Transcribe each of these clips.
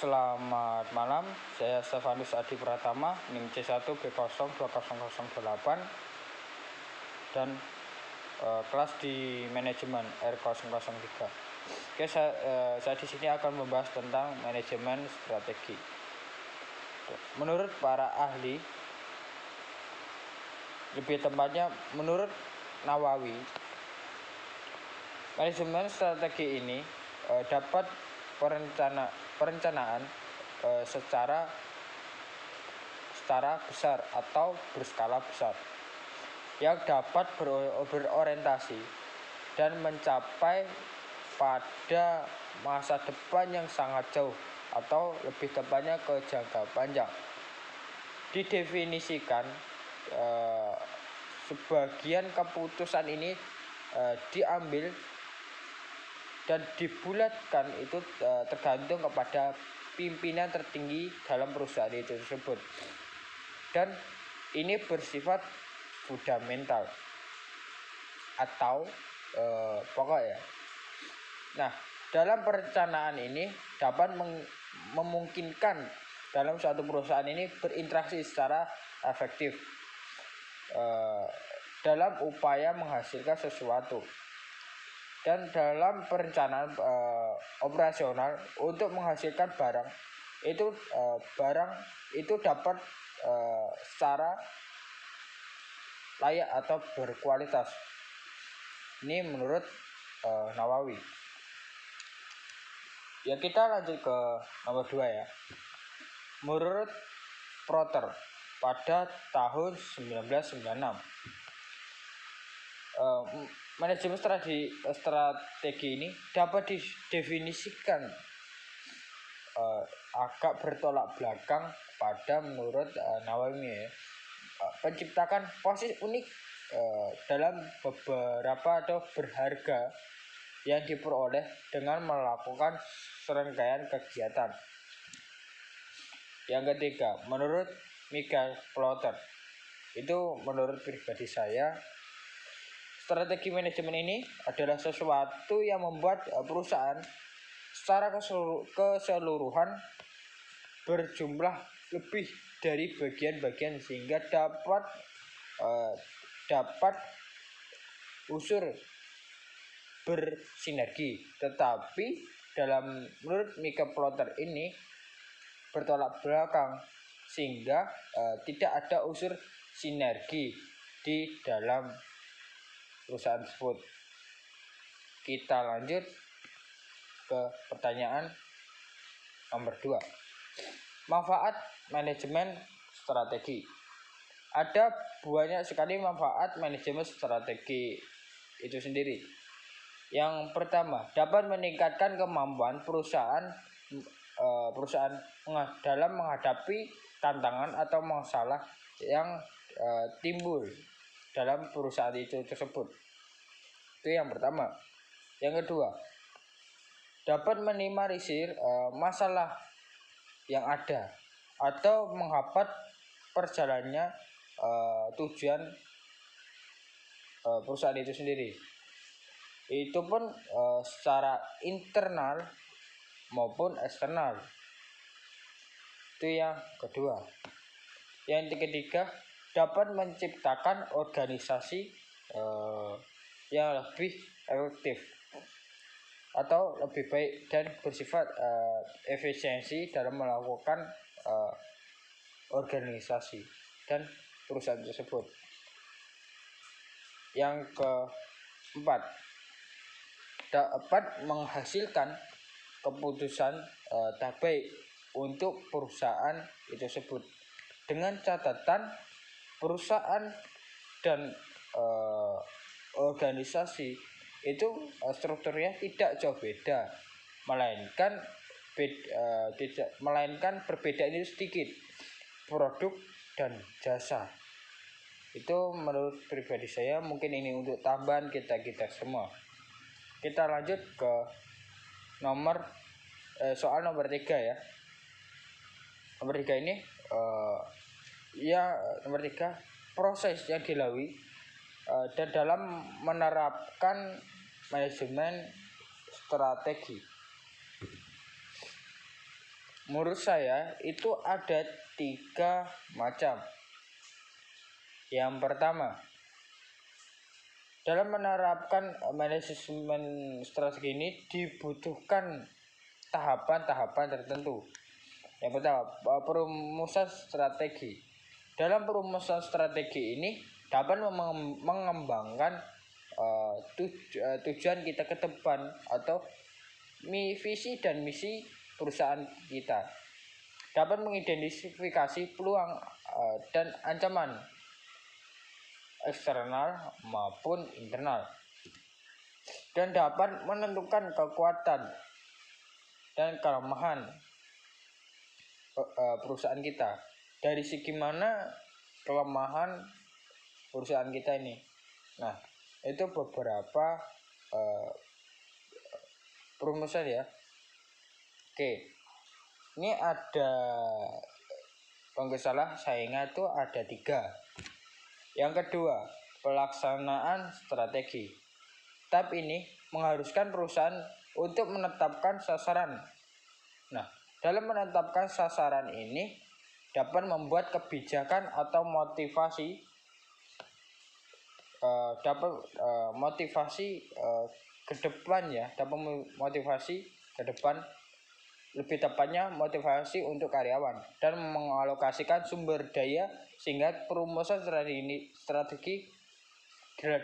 Selamat malam, saya Stefanus Adi Pratama, NIM C1B02008 dan kelas di manajemen R003. Oke, saya di sini akan membahas tentang manajemen strategi. Menurut para ahli, lebih tepatnya menurut Nawawi, manajemen strategi ini dapat perencanaan secara besar atau berskala besar yang dapat berorientasi dan mencapai pada masa depan yang sangat jauh atau lebih tepatnya ke jangka panjang. Didefinisikan sebagian keputusan ini diambil dan dibulatkan itu tergantung kepada pimpinan tertinggi dalam perusahaan itu tersebut, dan ini bersifat fundamental atau pokok ya. Nah, dalam perencanaan ini dapat memungkinkan dalam suatu perusahaan ini berinteraksi secara efektif dalam upaya menghasilkan sesuatu. Dan dalam perencanaan operasional untuk menghasilkan barang itu dapat secara layak atau berkualitas. Ini menurut Nawawi. Ya, kita lanjut ke nomor 2 ya. Menurut Porter pada tahun 1996, manajemen strategi ini dapat didefinisikan agak bertolak belakang pada menurut Nawawi ya, menciptakan posisi unik dalam beberapa atau berharga yang diperoleh dengan melakukan serangkaian kegiatan. Yang ketiga, menurut Michael Porter, itu menurut pribadi saya, strategi manajemen ini adalah sesuatu yang membuat perusahaan secara keseluruhan berjumlah lebih dari bagian-bagian sehingga dapat unsur bersinergi. Tetapi menurut Michael Porter ini bertolak belakang sehingga tidak ada unsur sinergi di dalam perusahaan tersebut. Kita lanjut ke pertanyaan nomor 2. Manfaat manajemen strategi. Ada banyak sekali manfaat manajemen strategi itu sendiri. Yang pertama, dapat meningkatkan kemampuan perusahaan dalam menghadapi tantangan atau masalah yang timbul dalam perusahaan itu tersebut. Itu yang pertama. Yang kedua, dapat minimalisir masalah yang ada atau menghambat perjalannya tujuan perusahaan itu sendiri. Itu pun secara internal maupun eksternal. Itu yang kedua. Yang ketiga, dapat menciptakan organisasi yang lebih efektif atau lebih baik dan bersifat efisiensi dalam melakukan organisasi dan perusahaan tersebut. Yang keempat, dapat menghasilkan keputusan terbaik untuk perusahaan itu tersebut, dengan catatan perusahaan dan organisasi itu strukturnya tidak jauh beda, melainkan perbedaan itu sedikit, produk dan jasa. Itu menurut pribadi saya. Mungkin ini untuk tambahan kita semua. Kita lanjut ke soal nomor 3 ya. Nomor 3 ini nomor 3, proses yang dilalui dan dalam menerapkan manajemen strategi. menurut saya itu ada 3 macam. Yang pertama, dalam menerapkan manajemen strategi ini dibutuhkan tahapan-tahapan tertentu. Yang pertama, perumusan strategi. Dalam perumusan strategi ini dapat mengembangkan tujuan kita ke depan atau visi dan misi perusahaan kita. Dapat mengidentifikasi peluang dan ancaman eksternal maupun internal, dan dapat menentukan kekuatan dan kelemahan perusahaan kita. Dari segi mana kelemahan perusahaan kita ini. Nah, itu beberapa perumusan ya. Oke, ini ada, kalau nggak salah saya ingat itu ada 3. Yang kedua, pelaksanaan strategi. Tahap ini mengharuskan perusahaan untuk menetapkan sasaran. Nah, dalam menetapkan sasaran ini dapat membuat kebijakan atau motivasi ke depan ya, dapat motivasi ke depan, lebih tepatnya motivasi untuk karyawan, dan mengalokasikan sumber daya sehingga perumusan strategi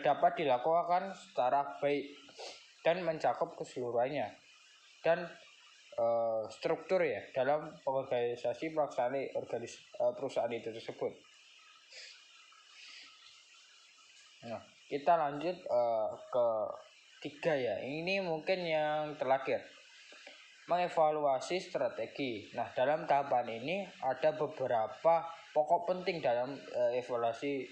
dapat dilakukan secara baik dan mencakup keseluruhannya. Dan struktur ya dalam organisasi pelaksanaan perusahaan itu tersebut. Nah, kita lanjut ke 3 ya. Ini mungkin yang terakhir, mengevaluasi strategi. Nah, dalam tahapan ini ada beberapa pokok penting dalam evaluasi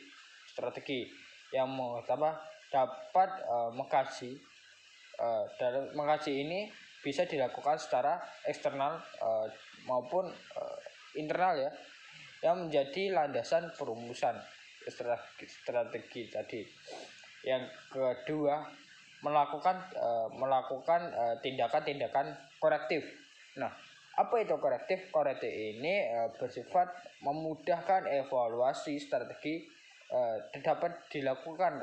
strategi. Yang pertama, dapat mengkaji. Dalam mengkaji ini bisa dilakukan secara eksternal maupun internal ya, yang menjadi landasan perumusan strategi tadi. Yang kedua, melakukan tindakan-tindakan korektif. Nah, apa itu korektif? Korektif ini bersifat memudahkan evaluasi strategi dapat dilakukan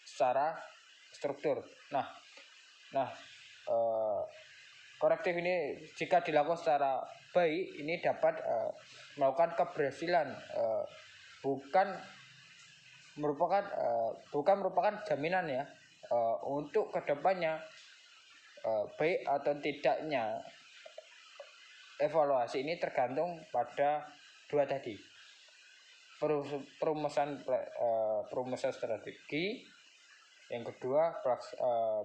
secara struktur. Nah, korektif ini jika dilakukan secara baik ini dapat melakukan keberhasilan, bukan merupakan jaminan ya untuk kedepannya baik atau tidaknya evaluasi ini tergantung pada 2 tadi, perumusan strategi, yang kedua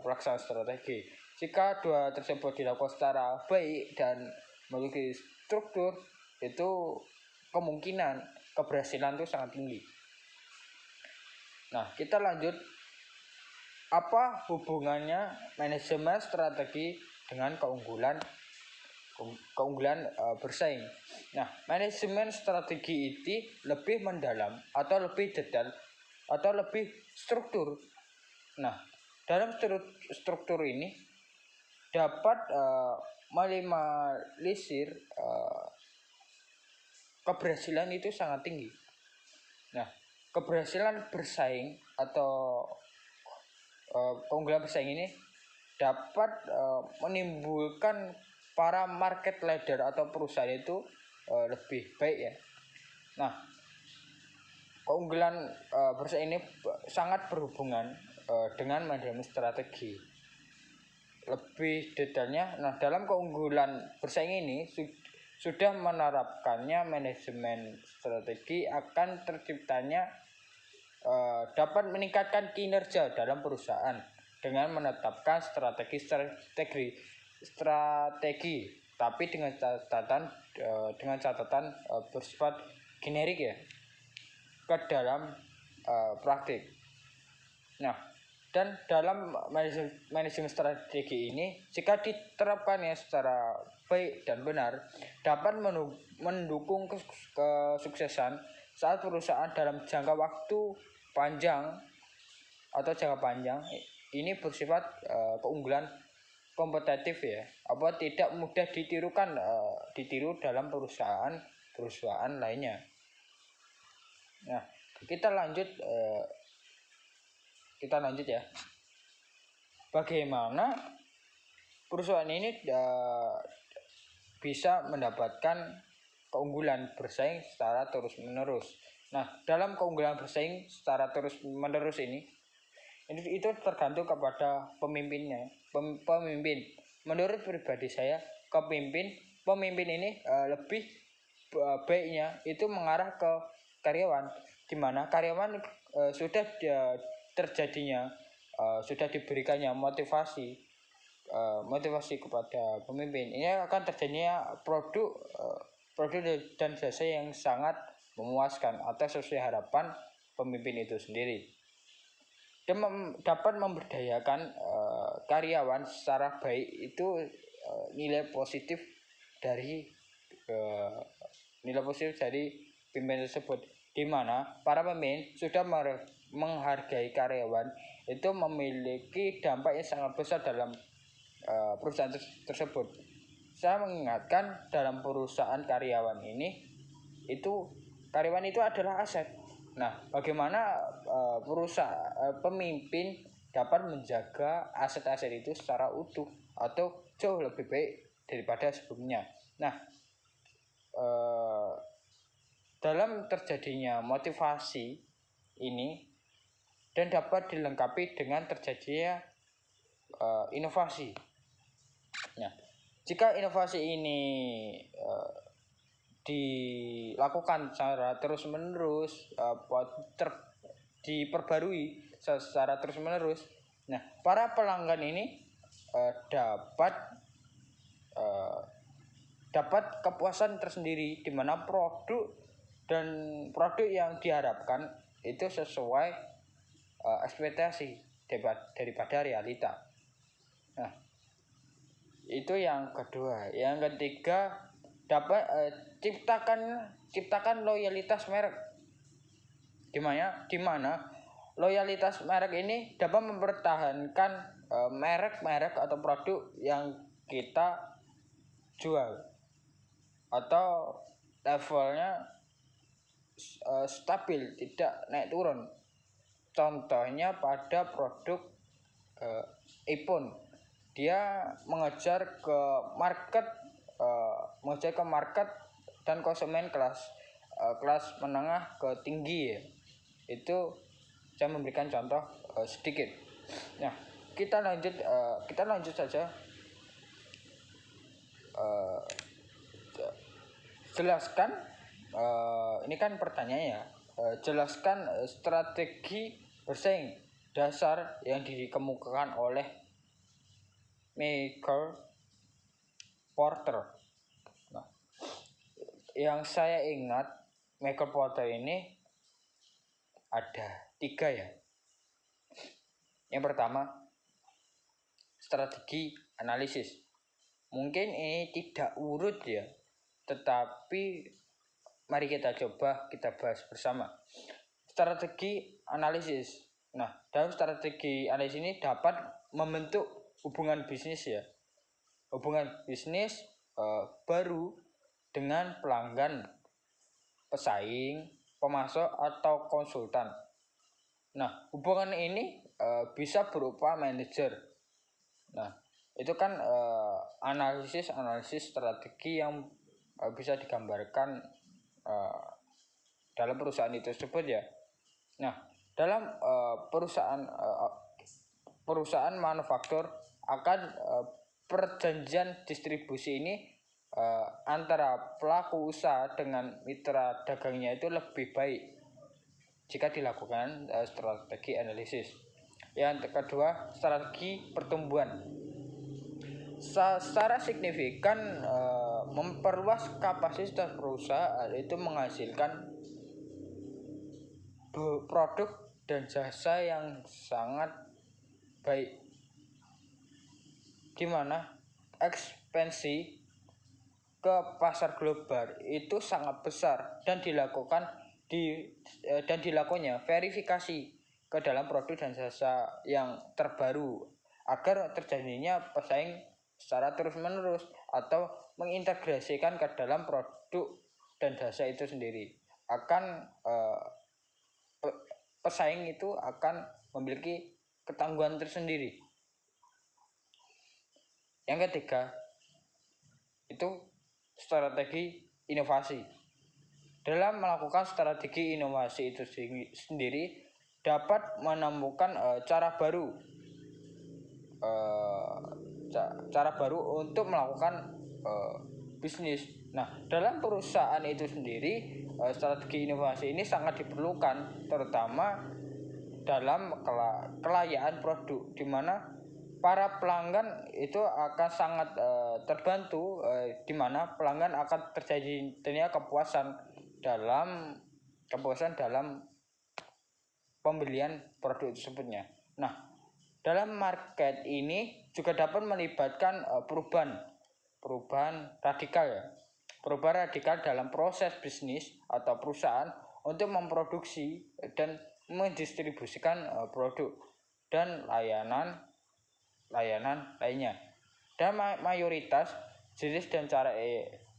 pelaksanaan strategi. Jika 2 tersebut dilakukan secara baik dan memiliki struktur, itu kemungkinan keberhasilan itu sangat tinggi. Nah, kita lanjut, apa hubungannya manajemen strategi dengan keunggulan bersaing? Nah, manajemen strategi itu lebih mendalam atau lebih detail atau lebih struktur. Nah, dalam struktur ini dapat meminimalisir keberhasilan itu sangat tinggi. Nah, keberhasilan bersaing atau keunggulan bersaing ini dapat menimbulkan para market leader atau perusahaan itu lebih baik ya. Nah, keunggulan bersaing ini sangat berhubungan dengan manajemen strategi. Lebih detailnya, nah dalam keunggulan bersaing ini sudah menerapkannya manajemen strategi akan terciptanya dapat meningkatkan kinerja dalam perusahaan dengan menetapkan strategi, tapi dengan catatan bersifat generik ya ke dalam praktik. Nah, dan dalam manajemen strategi ini jika diterapkannya secara baik dan benar dapat mendukung kesuksesan saat perusahaan dalam jangka waktu panjang atau jangka panjang. Ini bersifat keunggulan kompetitif ya, apa tidak mudah ditiru dalam perusahaan lainnya. Nah, kita lanjut ya. Bagaimana perusahaan ini bisa mendapatkan keunggulan bersaing secara terus-menerus. Nah, dalam keunggulan bersaing secara terus-menerus ini itu tergantung kepada pemimpinnya. Pemimpin. Menurut pribadi saya, pemimpin ini lebih baiknya itu mengarah ke karyawan, di mana karyawan sudah diberikannya motivasi kepada pemimpin. Ini akan terjadinya produk dan jasa yang sangat memuaskan atau sesuai harapan pemimpin itu sendiri, dan dapat memberdayakan karyawan secara baik. Itu nilai positif dari pemimpin tersebut, di mana para pemimpin sudah menghargai karyawan, itu memiliki dampak yang sangat besar dalam perusahaan tersebut. Saya mengingatkan dalam perusahaan karyawan itu adalah aset. Nah, bagaimana pemimpin dapat menjaga aset-aset itu secara utuh atau jauh lebih baik daripada sebelumnya. Nah, dalam terjadinya motivasi ini dan dapat dilengkapi dengan terjadinya inovasi. Nah, jika inovasi ini dilakukan secara terus-menerus, diperbarui secara terus-menerus, nah para pelanggan ini dapat kepuasan tersendiri, di mana produk yang diharapkan itu sesuai ekspektasi daripada realita. Nah, itu yang kedua. Yang ketiga, dapat ciptakan loyalitas merek, di mana loyalitas merek ini dapat mempertahankan merek atau produk yang kita jual, atau levelnya stabil, tidak naik turun. Contohnya pada produk iPhone, dia mengejar ke market dan konsumen kelas menengah ke tinggi ya. Itu saya memberikan contoh sedikit. Nah, kita lanjut saja. Jelaskan, ini kan pertanyaannya ya. Jelaskan strategi bersaing dasar yang dikemukakan oleh Michael Porter. Nah, yang saya ingat Michael Porter ini ada 3 ya. Yang pertama, strategi analisis. Mungkin ini tidak urut ya, tetapi mari kita bahas bersama. Strategi analisis. Nah, dalam strategi analisis ini dapat membentuk hubungan bisnis baru dengan pelanggan, pesaing, pemasok atau konsultan. Nah, hubungan ini bisa berupa manajer. Nah, itu kan analisis strategi yang bisa digambarkan dalam perusahaan itu tersebut ya. Nah, dalam perusahaan manufaktur akan perjanjian distribusi ini antara pelaku usaha dengan mitra dagangnya itu lebih baik jika dilakukan strategi analisis. Yang kedua, strategi pertumbuhan. Secara signifikan memperluas kapasitas perusahaan, itu menghasilkan produk dan jasa yang sangat baik, di mana ekspansi ke pasar global itu sangat besar dan dilakukannya verifikasi ke dalam produk dan jasa yang terbaru agar terjadinya secara terus-menerus atau mengintegrasikan ke dalam produk dan jasa itu sendiri, akan pesaing itu akan memiliki ketangguhan tersendiri. Yang ketiga itu strategi inovasi. Dalam melakukan strategi inovasi itu sendiri dapat menemukan cara baru untuk melakukan bisnis. Nah, dalam perusahaan itu sendiri strategi inovasi ini sangat diperlukan, terutama dalam kelayaan produk, di mana para pelanggan itu akan sangat terbantu, di mana pelanggan akan terjadinya kepuasan dalam pembelian produk tersebutnya. Nah, dalam market ini juga dapat melibatkan perubahan radikal ya. Perubahan radikal dalam proses bisnis atau perusahaan untuk memproduksi dan mendistribusikan produk dan layanan lainnya. Dan mayoritas jenis dan cara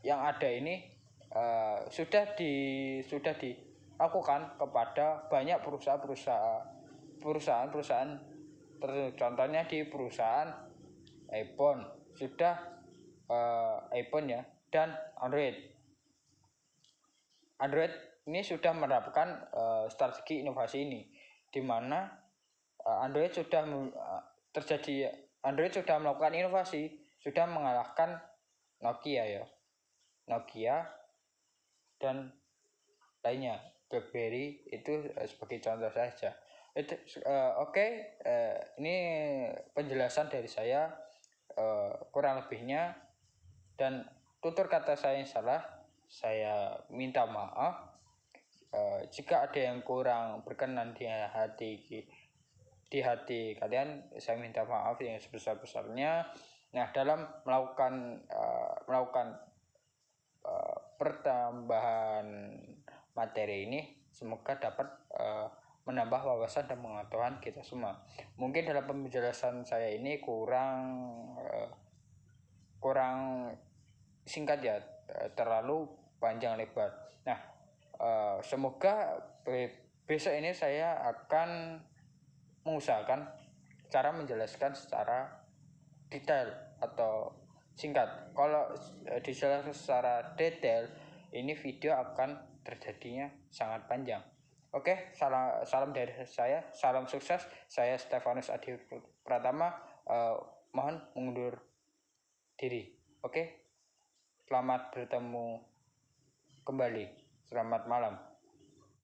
yang ada ini sudah dilakukan kepada banyak perusahaan contohnya di perusahaan iPhone sudah iPhone ya, dan Android ini sudah menerapkan strategi inovasi ini, di mana Android sudah melakukan inovasi, sudah mengalahkan Nokia dan lainnya, BlackBerry itu sebagai contoh saja. Ini penjelasan dari saya, kurang lebihnya, dan tutur kata saya yang salah saya minta maaf. Jika ada yang kurang berkenan di hati kalian, saya minta maaf yang sebesar-besarnya. Nah, dalam melakukan pertambahan materi ini, semoga dapat menambah wawasan dan pengetahuan kita semua. Mungkin dalam penjelasan saya ini kurang singkat ya, terlalu panjang lebar. Nah, semoga besok ini saya akan mengusahakan cara menjelaskan secara detail atau singkat. Kalau dijelaskan secara detail, ini video akan terjadinya sangat panjang. Oke, salam dari saya, salam sukses. Saya Stefanus Adi Pratama, mohon mengundur diri. Oke, selamat bertemu kembali. Selamat malam.